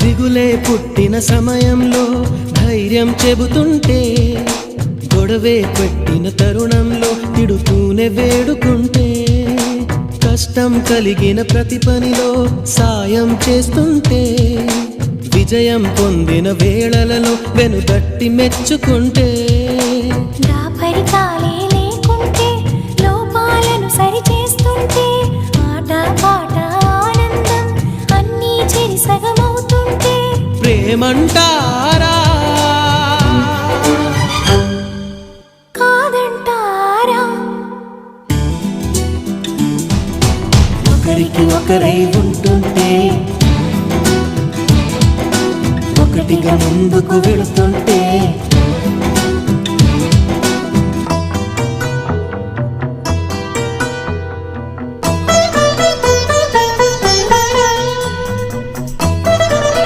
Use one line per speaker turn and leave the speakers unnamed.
దిగులే పుట్టిన సమయంలో ధైర్యం చెబుతుంటే, గొడవే పెట్టిన తరుణంలో తిడుతూనే వేడుకుంటే, కష్టం కలిగిన ప్రతి పనిలో సాయం చేస్తుంటే, విజయం పొందిన వేళలలో వెనుదట్టి మెచ్చుకుంటే,
దాపరికాలే లేకుంటే లోపాలను సరిచేస్తుంటే, ఆట పాట ఆనందం అన్నీ చెరి సగమవుతుంటే
ప్రేమంటారా
కాదంటారా?
ఒకరికి ఒకరై ఉంటుంటే, ఒకటిగా ముందుకు వెళుతుంటే,